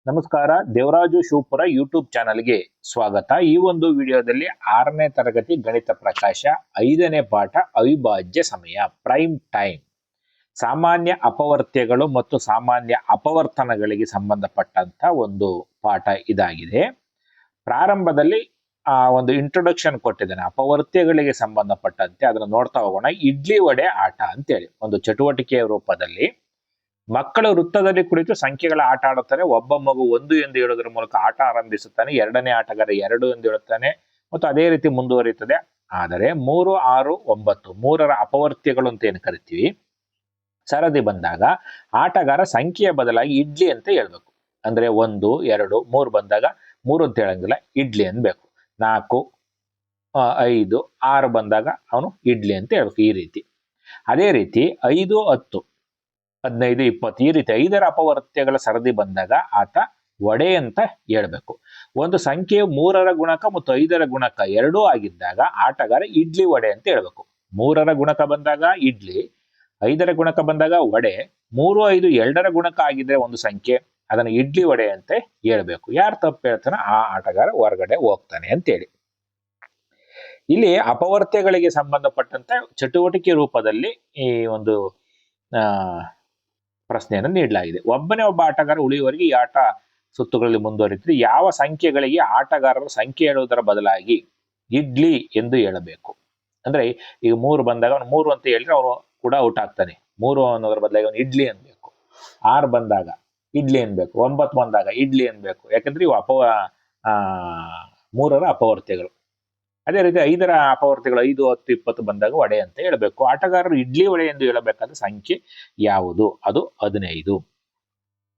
ನಮಸ್ಕಾರ. ದೇವರಾಜು ಶಿವಪುರ ಯೂಟ್ಯೂಬ್ ಚಾನಲ್ಗೆ ಸ್ವಾಗತ. ಈ ಒಂದು ವಿಡಿಯೋದಲ್ಲಿ 6ನೇ ತರಗತಿ ಗಣಿತ ಪ್ರಕಾಶ 5ನೇ ಪಾಠ ಅವಿಭಾಜ್ಯ ಸಮಯ ಪ್ರೈಮ್ ಟೈಮ್, ಸಾಮಾನ್ಯ ಅಪವರ್ತ್ಯಗಳು ಮತ್ತು ಸಾಮಾನ್ಯ ಅಪವರ್ತನಗಳಿಗೆ ಸಂಬಂಧಪಟ್ಟಂತ ಒಂದು ಪಾಠ ಇದಾಗಿದೆ. ಪ್ರಾರಂಭದಲ್ಲಿ ಒಂದು ಇಂಟ್ರೊಡಕ್ಷನ್ ಕೊಟ್ಟಿದ್ದೇನೆ ಅಪವರ್ತ್ಯಗಳಿಗೆ ಸಂಬಂಧಪಟ್ಟಂತೆ, ಅದನ್ನು ನೋಡ್ತಾ ಹೋಗೋಣ. ಇಡ್ಲಿ ವಡೆ ಆಟ ಅಂತೇಳಿ ಒಂದು ಚಟುವಟಿಕೆಯ ರೂಪದಲ್ಲಿ ಮಕ್ಕಳು ವೃತ್ತದಲ್ಲಿ ಕುಳಿತು ಸಂಖ್ಯೆಗಳ ಆಟ ಆಡುತ್ತಾರೆ. ಒಬ್ಬ ಮಗು 1 ಎಂದು ಹೇಳುವುದರ ಮೂಲಕ ಆಟ ಆರಂಭಿಸುತ್ತಾನೆ. ಎರಡನೇ ಆಟಗಾರ 2 ಎಂದು ಹೇಳುತ್ತಾನೆ ಮತ್ತು ಅದೇ ರೀತಿ ಮುಂದುವರಿಯುತ್ತದೆ. ಆದರೆ 3, 6, 9 ಮೂರರ ಅಪವರ್ತ್ಯಗಳು ಅಂತ ಏನು ಕರಿತೀವಿ, ಸರದಿ ಬಂದಾಗ ಆಟಗಾರ ಸಂಖ್ಯೆಯ ಬದಲಾಗಿ ಇಡ್ಲಿ ಅಂತ ಹೇಳ್ಬೇಕು. ಅಂದ್ರೆ 1, 2, 3 ಬಂದಾಗ 3 ಅಂತ ಹೇಳಂಗಿಲ್ಲ, ಇಡ್ಲಿ ಅನ್ಬೇಕು. 4, 5, 6 ಬಂದಾಗ ಅವನು ಇಡ್ಲಿ ಅಂತ ಹೇಳ್ಬೇಕು. ಈ ರೀತಿ ಅದೇ ರೀತಿ 5, 10, 15, 20 ಈ ರೀತಿ 5ರ ಅಪವರ್ತ್ಯಗಳ ಸರದಿ ಬಂದಾಗ ಆತ ವಡೆ ಅಂತ ಹೇಳ್ಬೇಕು. ಒಂದು ಸಂಖ್ಯೆಯು 3ರ ಗುಣಕ ಮತ್ತು 5ರ ಗುಣಕ ಎರಡೂ ಆಗಿದ್ದಾಗ ಆಟಗಾರ ಇಡ್ಲಿ ವಡೆ ಅಂತ ಹೇಳ್ಬೇಕು. 3ರ ಗುಣಕ ಬಂದಾಗ ಇಡ್ಲಿ, 5ರ ಗುಣಕ ಬಂದಾಗ ವಡೆ. 3, 5 2ರ ಗುಣಕ ಆಗಿದ್ರೆ ಒಂದು ಸಂಖ್ಯೆ, ಅದನ್ನು ಇಡ್ಲಿ ವಡೆ ಅಂತ ಹೇಳ್ಬೇಕು. ಯಾರು ತಪ್ಪು ಹೇಳ್ತಾನೆ ಆ ಆಟಗಾರ ಹೊರಗಡೆ ಹೋಗ್ತಾನೆ ಅಂತೇಳಿ. ಇಲ್ಲಿ ಅಪವರ್ತ್ಯಗಳಿಗೆ ಸಂಬಂಧಪಟ್ಟಂತೆ ಚಟುವಟಿಕೆ ರೂಪದಲ್ಲಿ ಈ ಒಂದು ಪ್ರಶ್ನೆಯನ್ನು ನೀಡಲಾಗಿದೆ. ಒಬ್ಬನೇ ಒಬ್ಬ ಆಟಗಾರ ಉಳಿಯುವವರೆಗೆ ಈ ಆಟ ಸುತ್ತುಗಳಲ್ಲಿ ಮುಂದುವರಿಯುತ್ತದೆ. ಯಾವ ಸಂಖ್ಯೆಗಳಿಗೆ ಆಟಗಾರರು ಸಂಖ್ಯೆ ಹೇಳುವುದರ ಬದಲಾಗಿ ಇಡ್ಲಿ ಎಂದು ಹೇಳಬೇಕು. ಅಂದ್ರೆ ಈಗ 3 ಬಂದಾಗ ಅವನು 3 ಅಂತ ಹೇಳಿದ್ರೆ ಅವನು ಕೂಡ ಔಟ್ ಆಗ್ತಾನೆ. 3 ಅನ್ನೋದ್ರ ಬದಲಾಗಿ ಅವನು ಇಡ್ಲಿ ಅನ್ಬೇಕು. 6 ಬಂದಾಗ ಇಡ್ಲಿ ಅನ್ಬೇಕು. 9 ಬಂದಾಗ ಇಡ್ಲಿ ಅನ್ಬೇಕು. ಯಾಕಂದ್ರೆ ಇವು 3ರ ಅಪವರ್ತ್ಯಗಳು. ಅದೇ ರೀತಿ 5ರ ಅಪವರ್ತ್ಯಗಳು 5, 10, 20 ಬಂದಾಗ ವಡೆ ಅಂತ ಹೇಳಬೇಕು. ಆಟಗಾರರು ಇಡ್ಲಿ ವಡೆ ಎಂದು ಹೇಳಬೇಕಾದ ಸಂಖ್ಯೆ ಯಾವುದು? ಅದು 15.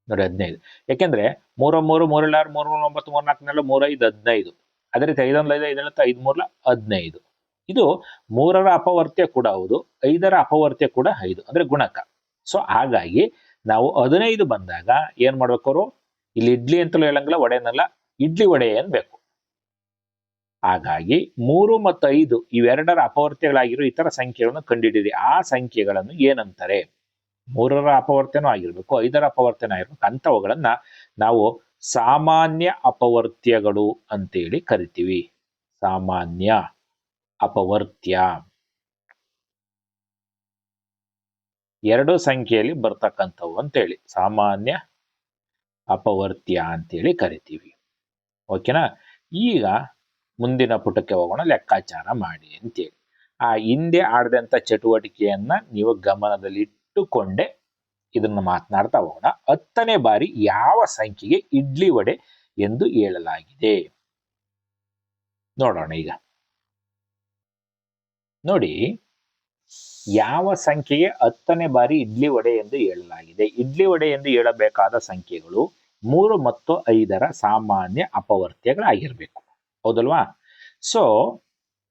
ನೋಡಿ 15. ಯಾಕೆಂದ್ರೆ 3, 3, 3, 6, 3, 9, 3, 4, 3, 5, 15. ಅದೇ ರೀತಿ 5, 5, 5, 5, 3, 15. ಇದು 3ರ ಅಪವರ್ತ್ಯ ಕೂಡ ಹೌದು, 5ರ ಅಪವರ್ತ್ಯ ಕೂಡ 5 ಅಂದ್ರೆ ಗುಣಕ. ಸೊ ಹಾಗಾಗಿ ನಾವು 15 ಬಂದಾಗ ಏನ್ ಮಾಡ್ಬೇಕು, ಅವರು ಇಲ್ಲಿ ಇಡ್ಲಿ ಅಂತಲೂ ಹೇಳಂಗಿಲ್ಲ, ವಡೆನಲ್ಲ, ಇಡ್ಲಿ ವಡೆ ಅನ್ಬೇಕು. ಹಾಗಾಗಿ 3 ಮತ್ತು 5 ಇವೆರಡರ ಅಪವರ್ತ್ಯಗಳಾಗಿರೋ ಇತರ ಸಂಖ್ಯೆಗಳನ್ನು ಕಂಡುಹಿಡಿಯಿರಿ. ಆ ಸಂಖ್ಯೆಗಳನ್ನು ಏನಂತಾರೆ? 3ರ ಅಪವರ್ತನೂ ಆಗಿರ್ಬೇಕು, 5ರ ಅಪವರ್ತನ ಆಗಿರ್ಬೇಕು. ಅಂಥವುಗಳನ್ನ ನಾವು ಸಾಮಾನ್ಯ ಅಪವರ್ತ್ಯಗಳು ಅಂತೇಳಿ ಕರಿತೀವಿ. ಸಾಮಾನ್ಯ ಅಪವರ್ತ್ಯ. ಎರಡು ಸಂಖ್ಯೆಯಲ್ಲಿ ಬರ್ತಕ್ಕಂಥವು ಅಂತೇಳಿ ಸಾಮಾನ್ಯ ಅಪವರ್ತ್ಯ ಅಂತೇಳಿ ಕರಿತೀವಿ. ಓಕೆನಾ? ಈಗ ಮುಂದಿನ ಪುಟಕ್ಕೆ ಹೋಗೋಣ. ಲೆಕ್ಕಾಚಾರ ಮಾಡಿ ಅಂತೇಳಿ ಆ ಹಿಂದೆ ಆಡದಂತ ಚಟುವಟಿಕೆಯನ್ನ ನೀವು ಗಮನದಲ್ಲಿಟ್ಟುಕೊಂಡೆ ಇದನ್ನ ಮಾತನಾಡ್ತಾ ಹೋಗೋಣ. 10ನೇ ಬಾರಿ ಯಾವ ಸಂಖ್ಯೆಗೆ ಇಡ್ಲಿ ವಡೆ ಎಂದು ಹೇಳಲಾಗಿದೆ? ನೋಡೋಣ. ಈಗ ನೋಡಿ, ಯಾವ ಸಂಖ್ಯೆಗೆ 10ನೇ ಬಾರಿ ಇಡ್ಲಿ ವಡೆ ಎಂದು ಹೇಳಲಾಗಿದೆ? ಇಡ್ಲಿ ವಡೆ ಎಂದು ಹೇಳಬೇಕಾದ ಸಂಖ್ಯೆಗಳು 3 ಮತ್ತು 5ರ ಸಾಮಾನ್ಯ ಅಪವರ್ತ್ಯಗಳಾಗಿರ್ಬೇಕು. ಹೌದಲ್ವಾ? ಸೊ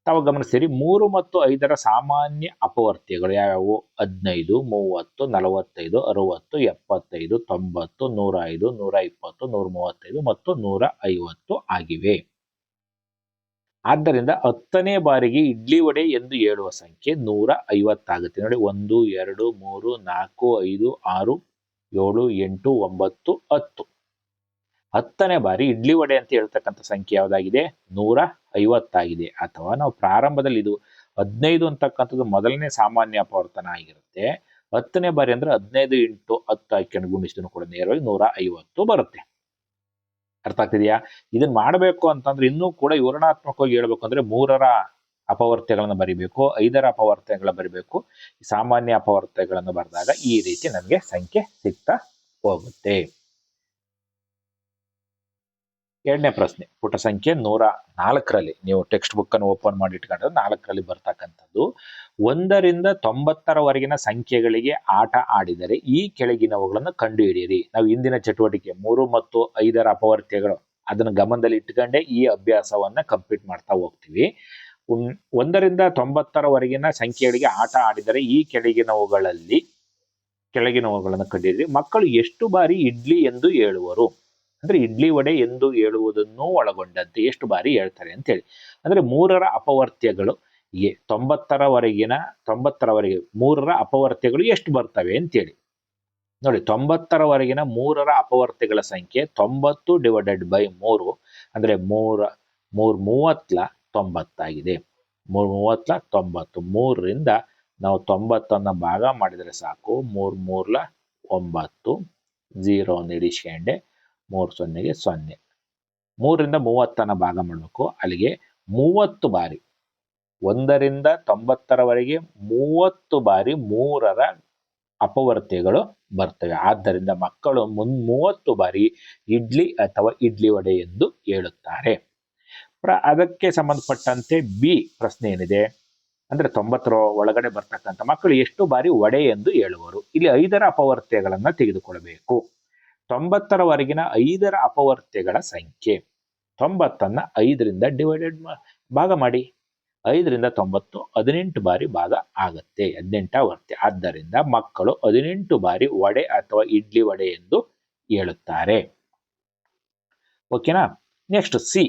ತಾವು ಗಮನಿಸ್ತೀರಿ, 3 ಮತ್ತು 5ರ ಸಾಮಾನ್ಯ ಅಪವರ್ತ್ಯಗಳು ಯಾವ್ಯಾವು? 15, 30, 45, 60, 75, 90, 105, 120, 135 ಮತ್ತು 150 ಆಗಿವೆ. ಆದ್ದರಿಂದ 10ನೇ ಬಾರಿಗೆ ಇಡ್ಲಿ ವಡೆ ಎಂದು ಹೇಳುವ ಸಂಖ್ಯೆ 150 ಆಗುತ್ತೆ. ನೋಡಿ, 1, 2, 3, 4, 5, 6, 7, 8, 9, 10. 10ನೇ ಬಾರಿ ಇಡ್ಲಿ ವಡೆ ಅಂತ ಹೇಳ್ತಕ್ಕಂಥ ಸಂಖ್ಯೆ ಯಾವ್ದಾಗಿದೆ? 150 ಆಗಿದೆ. ಅಥವಾ ನಾವು ಪ್ರಾರಂಭದಲ್ಲಿ ಇದು 15 ಅಂತಕ್ಕಂಥದ್ದು ಮೊದಲನೇ ಸಾಮಾನ್ಯ ಅಪವರ್ತನ ಆಗಿರುತ್ತೆ. 10ನೇ ಬಾರಿ ಅಂದ್ರೆ 15 × 10 ಹಾಕೊಂಡು ಗುಣಿಸಿದ್ರು ಕೂಡ ನೇರವಾಗಿ 150 ಬರುತ್ತೆ. ಅರ್ಥ ಆಗ್ತಿದೆಯಾ? ಇದನ್ನ ಮಾಡಬೇಕು ಅಂತಂದ್ರೆ ಇನ್ನೂ ಕೂಡ ವಿವರಣಾತ್ಮಕವಾಗಿ ಹೇಳ್ಬೇಕು ಅಂದ್ರೆ 3ರ ಅಪವರ್ತ್ಯಗಳನ್ನು ಬರಿಬೇಕು, 5ರ ಅಪವರ್ತ್ಯಗಳ ಬರಿಬೇಕು. ಸಾಮಾನ್ಯ ಅಪವರ್ತ್ಯಗಳನ್ನು ಬರೆದಾಗ ಈ ರೀತಿ ನಮಗೆ ಸಂಖ್ಯೆ ಸಿಗ್ತಾ ಹೋಗುತ್ತೆ. ಎರಡನೇ ಪ್ರಶ್ನೆ, ಪುಟ ಸಂಖ್ಯೆ 104ರಲ್ಲಿ ನೀವು ಟೆಕ್ಸ್ಟ್ ಬುಕ್ ಅನ್ನು ಓಪನ್ ಮಾಡಿ ಇಟ್ಕೊಂಡ್ರೆ 4ರಲ್ಲಿ ಬರ್ತಕ್ಕಂಥದ್ದು. 1ರಿಂದ 90ರವರೆಗಿನ ಸಂಖ್ಯೆಗಳಿಗೆ ಆಟ ಆಡಿದರೆ ಈ ಕೆಳಗಿನವುಗಳನ್ನು ಕಂಡುಹಿಡಿಯಿರಿ. ನಾವು ಇಂದಿನ ಚಟುವಟಿಕೆ 3 ಮತ್ತು 5ರ ಅಪವರ್ತ್ಯಗಳು ಅದನ್ನು ಗಮನದಲ್ಲಿ ಇಟ್ಕೊಂಡೆ ಈ ಅಭ್ಯಾಸವನ್ನ ಕಂಪ್ಲೀಟ್ ಮಾಡ್ತಾ ಹೋಗ್ತೀವಿ. 1ರಿಂದ 90ರವರೆಗಿನ ಸಂಖ್ಯೆಗಳಿಗೆ ಆಟ ಆಡಿದರೆ ಈ ಕೆಳಗಿನವುಗಳನ್ನು ಕಂಡುಹಿಡಿಯಿರಿ. ಮಕ್ಕಳು ಎಷ್ಟು ಬಾರಿ ಇಡ್ಲಿ ಎಂದು ಹೇಳುವರು? ಅಂದ್ರೆ ಇಡ್ಲಿ ವಡೆ ಎಂದು ಹೇಳುವುದನ್ನು ಒಳಗೊಂಡಂತೆ ಎಷ್ಟು ಬಾರಿ ಹೇಳ್ತಾರೆ ಅಂತೇಳಿ. ಅಂದ್ರೆ 3ರ ಅಪವರ್ತ್ಯಗಳು 90ರವರೆಗೆ 3ರ ಅಪವರ್ತ್ಯಗಳು ಎಷ್ಟು ಬರ್ತವೆ ಅಂತೇಳಿ. ನೋಡಿ 90ರವರೆಗಿನ 3ರ ಅಪವರ್ತಿಗಳ ಸಂಖ್ಯೆ 90 ಡಿವೈಡೆಡ್ ಬೈ 3 ಅಂದ್ರೆ 3 90 ಆಗಿದೆ. 90 3ರಿಂದ ನಾವು 90 ಭಾಗ ಮಾಡಿದರೆ ಸಾಕು. 3 9 0 ಇಡಿಸ್ಕೊಂಡೆ 3 0ಗೆ 0. 3ರಿಂದ 30 ಭಾಗ ಮಾಡಬೇಕು. ಅಲ್ಲಿಗೆ 30 ಬಾರಿ 1ರಿಂದ 90ರವರೆಗೆ 30 ಬಾರಿ 3ರ ಅಪವರ್ತ್ಯಗಳು ಬರ್ತವೆ. ಆದ್ದರಿಂದ ಮಕ್ಕಳು 30 ಬಾರಿ ಇಡ್ಲಿ ಅಥವಾ ಇಡ್ಲಿ ವಡೆ ಎಂದು ಹೇಳುತ್ತಾರೆ. ಅದಕ್ಕೆ ಸಂಬಂಧಪಟ್ಟಂತೆ ಬಿ ಪ್ರಶ್ನೆ ಏನಿದೆ ಅಂದ್ರೆ 90ರ ಒಳಗಡೆ ಬರ್ತಕ್ಕಂಥ ಮಕ್ಕಳು ಎಷ್ಟು ಬಾರಿ ವಡೆ ಎಂದು ಹೇಳುವರು. ಇಲ್ಲಿ 5ರ ಅಪವರ್ತ್ಯಗಳನ್ನ ತೆಗೆದುಕೊಳ್ಳಬೇಕು. 90ರವರೆಗಿನ 5ರ ಅಪವರ್ತ್ಯಗಳ ಸಂಖ್ಯೆ 90ನ್ನ 5ರಿಂದ ಭಾಗ ಮಾಡಿ. 5ರಿಂದ 90 18 ಬಾರಿ ಭಾಗ ಆಗತ್ತೆ. 18 ವರ್ತ್ಯ. ಆದ್ದರಿಂದ ಮಕ್ಕಳು 18 ಬಾರಿ ವಡೆ ಅಥವಾ ಇಡ್ಲಿ ವಡೆ ಎಂದು ಹೇಳುತ್ತಾರೆ. ಓಕೆನಾ. ನೆಕ್ಸ್ಟ್ ಸಿ,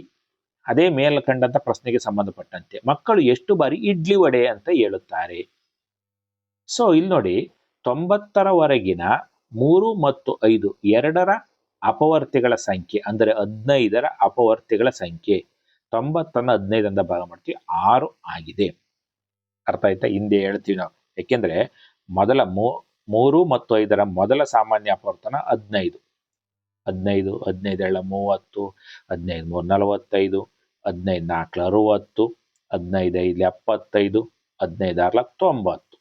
ಅದೇ ಮೇಲ್ಕಂಡಂತ ಪ್ರಶ್ನೆಗೆ ಸಂಬಂಧಪಟ್ಟಂತೆ ಮಕ್ಕಳು ಎಷ್ಟು ಬಾರಿ ಇಡ್ಲಿ ವಡೆ ಅಂತ ಹೇಳುತ್ತಾರೆ. ಸೊ ಇಲ್ಲಿ ನೋಡಿ 90ರವರೆಗಿನ 3 ಮತ್ತು 5 ಎರಡರ ಅಪವರ್ತ್ಯಗಳ ಸಂಖ್ಯೆ ಅಂದರೆ 15ರ ಅಪವರ್ತ್ಯಗಳ ಸಂಖ್ಯೆ 90ನ್ನ 15ರಿಂದ ಭಾಗ ಮಾಡ್ತೀವಿ 6 ಆಗಿದೆ. ಅರ್ಥ ಆಯ್ತಾ? ಹಿಂದೆ ಹೇಳ್ತೀವಿ ನಾವು. ಯಾಕೆಂದ್ರೆ ಮೊದಲ 3 ಮತ್ತು 5ರ ಮೊದಲ ಸಾಮಾನ್ಯ ಅಪವರ್ತನ 15 15 15 30 15 3 45 15 4 60 15 5 75 15 6 90.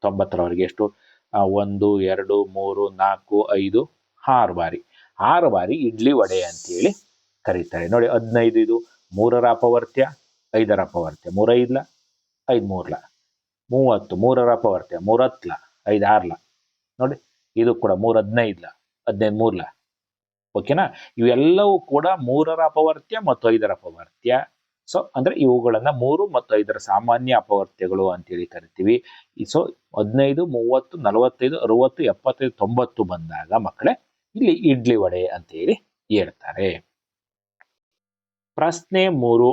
90ರವರೆಗೆ ಎಷ್ಟು 1 2 3 4 5 6 ಬಾರಿ 6 ಬಾರಿ ಇಡ್ಲಿ ವಡೆ ಅಂತೇಳಿ ಕರೀತಾರೆ. ನೋಡಿ 15 ಇದು 3ರ ಅಪವರ್ತ್ಯ 5ರ ಅಪವರ್ತ್ಯ 3 5 5 3 30 3ರ ಅಪವರ್ತ್ಯ 3 10 5 6 ನೋಡಿ ಇದು ಕೂಡ 3 15 15 3 ಓಕೆನಾ. ಇವೆಲ್ಲವೂ ಕೂಡ 3ರ ಅಪವರ್ತ್ಯ ಮತ್ತು 5ರ ಅಪವರ್ತ್ಯ. ಸೊ ಅಂದ್ರೆ ಇವುಗಳನ್ನ 3 ಮತ್ತು 5ರ ಸಾಮಾನ್ಯ ಅಪವರ್ತ್ಯಗಳು ಅಂತೇಳಿ ಕರಿತೀವಿ. ಸೊ 15 30 45 60 75 90 ಬಂದಾಗ ಮಕ್ಕಳೇ ಇಲ್ಲಿ ಇಡ್ಲಿ ವಡೆ ಅಂತೇಳಿ ಹೇಳ್ತಾರೆ. ಪ್ರಶ್ನೆ 3,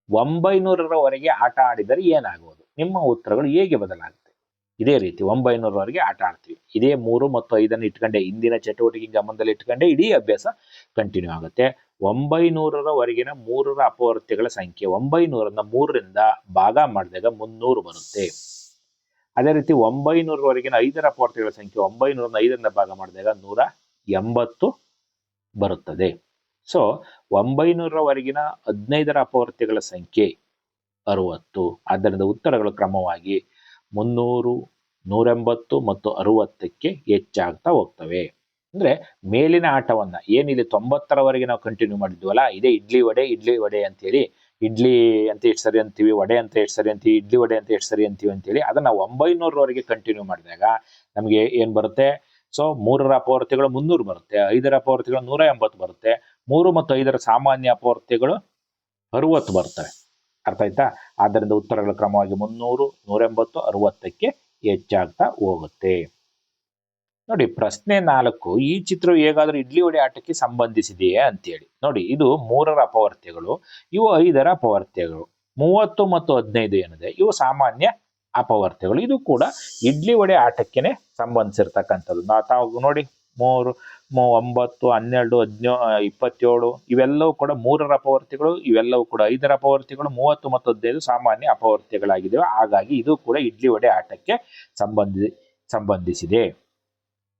900ರವರೆಗೆ ಆಟ ಆಡಿದರೆ ಏನಾಗುವುದು? ನಿಮ್ಮ ಉತ್ತರಗಳು ಹೇಗೆ ಬದಲಾಗುತ್ತೆ? ಇದೇ ರೀತಿ 900ರವರೆಗೆ ಆಟ ಆಡ್ತೀವಿ. ಇದೇ 3 ಮತ್ತು 5ಅನ್ನು ಇಟ್ಕೊಂಡೆ ಹಿಂದಿನ ಚಟುವಟಿಕೆ ಗಮನದಲ್ಲಿ ಇಟ್ಕೊಂಡೆ ಇಡೀ ಅಭ್ಯಾಸ ಕಂಟಿನ್ಯೂ ಆಗುತ್ತೆ. 900ರವರೆಗಿನ 3ರ ಅಪವರ್ತ್ಯಗಳ ಸಂಖ್ಯೆ 900ನ್ನ 3ರಿಂದ ಭಾಗ ಮಾಡಿದಾಗ 300 ಬರುತ್ತೆ. ಅದೇ ರೀತಿ 900ರವರೆಗಿನ 5ರ ಅಪವರ್ತ್ಯಗಳ ಸಂಖ್ಯೆ 900ನ್ನ 5ರಿಂದ ಭಾಗ ಮಾಡಿದಾಗ 180 ಬರುತ್ತದೆ. ಸೊ 900ರವರೆಗಿನ 15ರ ಅಪವರ್ತ್ಯಗಳ ಸಂಖ್ಯೆ 60. ಆದ್ದರಿಂದ ಉತ್ತರಗಳು ಕ್ರಮವಾಗಿ 300 180 ಮತ್ತು 60ಕ್ಕೆ ಹೆಚ್ಚಾಗ್ತಾ ಹೋಗ್ತವೆ. ಅಂದ್ರೆ ಮೇಲಿನ ಆಟವನ್ನ ಏನಿಲ್ಲಿ 90ರವರೆಗೆ ನಾವು ಕಂಟಿನ್ಯೂ ಮಾಡಿದ್ವಲ್ಲ, ಇದೇ ಇಡ್ಲಿ ವಡೆ ಅಂತ ಹೇಳಿ ಇಡ್ಲಿ ಅಂತ ಎಷ್ಟು ಸರಿ ಅಂತೀವಿ, ವಡೆ ಅಂತ ಎಷ್ಟು ಸರಿ ಅಂತೀವಿ, ಇಡ್ಲಿ ವಡೆ ಅಂತ ಎಷ್ಟು ಸರಿ ಅಂತೀವಿ ಅಂತೇಳಿ ಅದನ್ನ 900ರವರೆಗೆ ಕಂಟಿನ್ಯೂ ಮಾಡಿದಾಗ ನಮಗೆ ಏನ್ ಬರುತ್ತೆ? ಸೊ 3ರ ಅಪವರ್ತ್ಯಗಳು 300 ಬರುತ್ತೆ, 5ರ ಅಪವರ್ತ್ಯಗಳು 180 ಬರುತ್ತೆ, 3 ಮತ್ತು 5ರ ಸಾಮಾನ್ಯ ಅಪವರ್ತ್ಯಗಳು 60 ಬರ್ತವೆ. ಅರ್ಥ ಆಯ್ತಾ? ಆದ್ದರಿಂದ ಉತ್ತರಗಳ ಕ್ರಮವಾಗಿ 300 180 60ಕ್ಕೆ ಹೆಚ್ಚಾಗ್ತಾ ಹೋಗುತ್ತೆ. ನೋಡಿ ಪ್ರಶ್ನೆ 4, ಈ ಚಿತ್ರವು ಹೇಗಾದ್ರೂ ಇಡ್ಲಿ ವಡೆ ಆಟಕ್ಕೆ ಸಂಬಂಧಿಸಿದೆಯೇ ಅಂತೇಳಿ. ನೋಡಿ ಇದು 3ರ ಅಪವರ್ತ್ಯಗಳು, ಇವು 5ರ ಅಪವರ್ತ್ಯಗಳು. 30 ಮತ್ತು 15 ಏನಿದೆ ಇವು ಸಾಮಾನ್ಯ ಅಪವರ್ತ್ಯಗಳು. ಇದು ಕೂಡ ಇಡ್ಲಿ ವಡೆ ಆಟಕ್ಕೆನೆ ಸಂಬಂಧಿಸಿರ್ತಕ್ಕಂಥದ್ದು. ತಾವು ನೋಡಿ 3 9 12 27 ಇವೆಲ್ಲವೂ ಕೂಡ 3ರ ಅಪವರ್ತ್ಯಗಳು, ಇವೆಲ್ಲವೂ ಕೂಡ 5ರ ಅಪವರ್ತ್ಯಗಳು. 30 ಮತ್ತು 15 ಸಾಮಾನ್ಯ ಅಪವರ್ತ್ಯಗಳಾಗಿದ್ದಾವೆ. ಹಾಗಾಗಿ ಇದು ಕೂಡ ಇಡ್ಲಿ ವಡೆ ಆಟಕ್ಕೆ ಸಂಬಂಧಿಸಿದೆ.